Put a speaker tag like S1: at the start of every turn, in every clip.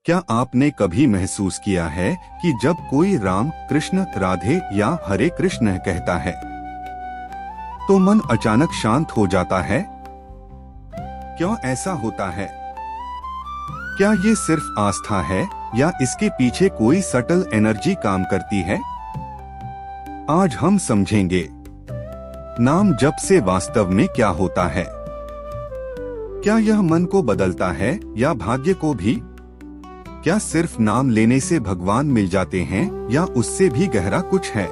S1: क्या आपने कभी महसूस किया है कि जब कोई राम कृष्ण राधे या हरे कृष्ण कहता है तो मन अचानक शांत हो जाता है? क्यों ऐसा होता है? क्या ये सिर्फ आस्था है या इसके पीछे कोई सटल एनर्जी काम करती है? आज हम समझेंगे नाम जप से वास्तव में क्या होता है। क्या यह मन को बदलता है या भाग्य को भी? क्या सिर्फ नाम लेने से भगवान मिल जाते हैं या उससे भी गहरा कुछ है?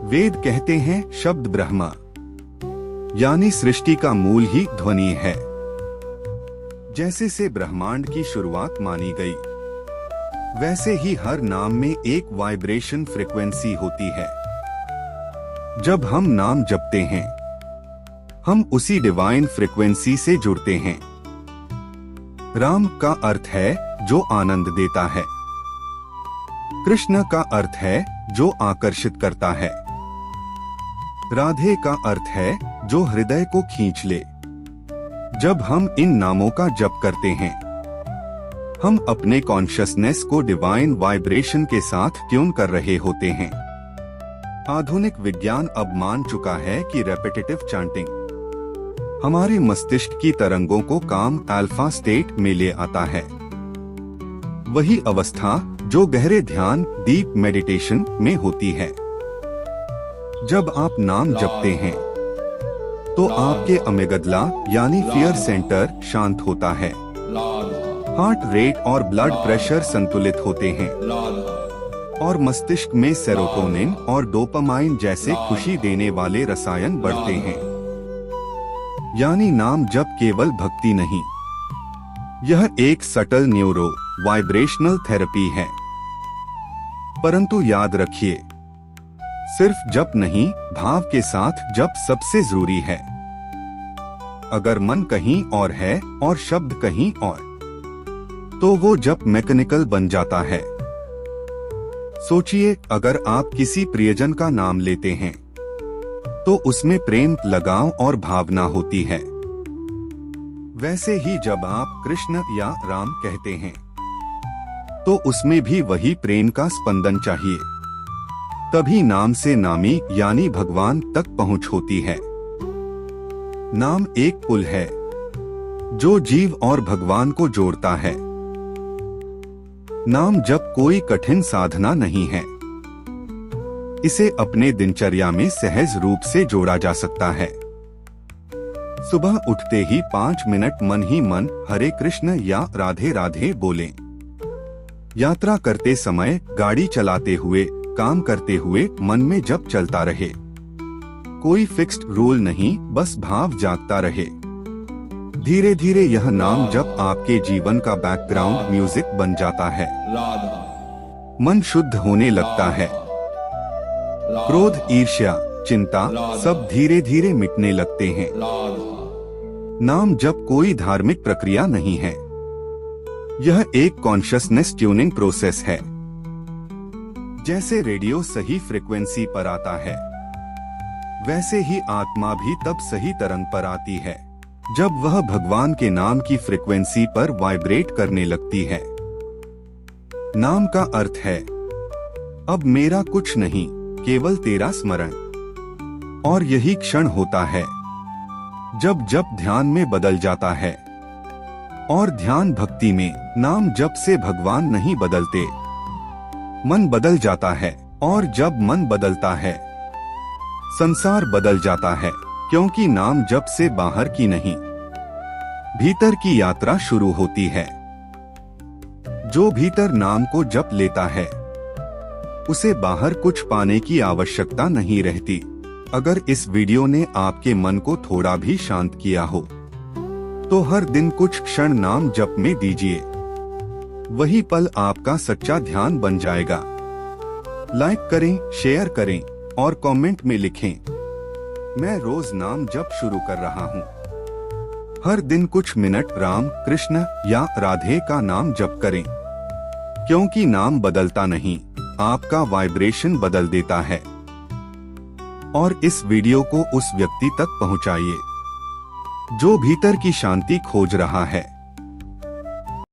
S1: वेद कहते हैं शब्द ब्रह्मा, यानी सृष्टि का मूल ही ध्वनि है। जैसे से ब्रह्मांड की शुरुआत मानी गई, वैसे ही हर नाम में एक वाइब्रेशन फ्रीक्वेंसी होती है। जब हम नाम जपते हैं, हम उसी डिवाइन फ्रीक्वेंसी से जुड़ते हैं। राम का अर्थ है जो आनंद देता है। कृष्ण का अर्थ है जो आकर्षित करता है। राधे का अर्थ है जो हृदय को खींच ले। जब हम इन नामों का जप करते हैं, हम अपने कॉन्शियसनेस को डिवाइन वाइब्रेशन के साथ ट्यून कर रहे होते हैं। आधुनिक विज्ञान अब मान चुका है कि रेपिटेटिव चांटिंग हमारे मस्तिष्क की तरंगों को काम अल्फा स्टेट में ले आता है। वही अवस्था जो गहरे ध्यान डीप मेडिटेशन में होती है। जब आप नाम जपते हैं तो आपके अमेगडला यानी फियर सेंटर शांत होता है। हार्ट रेट और ब्लड प्रेशर संतुलित होते हैं और मस्तिष्क में सेरोटोनिन और डोपामाइन जैसे खुशी देने वाले रसायन बढ़ते हैं। यानी नाम जप केवल भक्ति नहीं, यह एक सटल न्यूरो वाइब्रेशनल थेरेपी है। परंतु याद रखिए, सिर्फ जप नहीं, भाव के साथ जप सबसे जरूरी है। अगर मन कहीं और है और शब्द कहीं और, तो वो जप मैकेनिकल बन जाता है। सोचिए, अगर आप किसी प्रियजन का नाम लेते हैं तो उसमें प्रेम, लगाव और भावना होती है। वैसे ही जब आप कृष्ण या राम कहते हैं तो उसमें भी वही प्रेम का स्पंदन चाहिए। तभी नाम से नामी यानी भगवान तक पहुंच होती है। नाम एक पुल है जो जीव और भगवान को जोड़ता है। नाम जप कोई कठिन साधना नहीं है। इसे अपने दिनचर्या में सहज रूप से जोड़ा जा सकता है। सुबह उठते ही 5 मिनट मन ही मन हरे कृष्ण या राधे राधे बोलें। यात्रा करते समय, गाड़ी चलाते हुए, काम करते हुए मन में जप चलता रहे। कोई फिक्स्ड रूल नहीं, बस भाव जागता रहे। धीरे धीरे यह नाम जप आपके जीवन का बैकग्राउंड म्यूजिक बन जाता है। मन शुद्ध होने लगता है। क्रोध, ईर्ष्या, चिंता सब धीरे धीरे मिटने लगते हैं। नाम जप कोई धार्मिक प्रक्रिया नहीं है, यह एक कॉन्शियसनेस ट्यूनिंग प्रोसेस है। जैसे रेडियो सही फ्रीक्वेंसी पर आता है, वैसे ही आत्मा भी तब सही तरंग पर आती है जब वह भगवान के नाम की फ्रीक्वेंसी पर वाइब्रेट करने लगती है। नाम का अर्थ है अब मेरा कुछ नहीं, केवल तेरा स्मरण। और यही क्षण होता है जब जप ध्यान में बदल जाता है। और ध्यान भक्ति में नाम जप से भगवान नहीं बदलते, मन बदल जाता है। और जब मन बदलता है, संसार बदल जाता है, क्योंकि नाम जप से बाहर की नहीं, भीतर की यात्रा शुरू होती है। जो भीतर नाम को जप लेता है, उसे बाहर कुछ पाने की आवश्यकता नहीं रहती। अगर इस वीडियो ने आपके मन को थोड़ा भी शांत किया हो, तो हर दिन कुछ क्षण नाम जप में दीजिए। वही पल आपका सच्चा ध्यान बन जाएगा। लाइक करें, शेयर करें और कमेंट में लिखें, मैं रोज नाम जप शुरू कर रहा हूँ। हर दिन कुछ मिनट राम, कृष्ण या राधे का नाम जप करें, क्योंकि नाम बदलता नहीं, आपका वाइब्रेशन बदल देता है। और इस वीडियो को उस व्यक्ति तक पहुंचाइए जो भीतर की शांति खोज रहा है।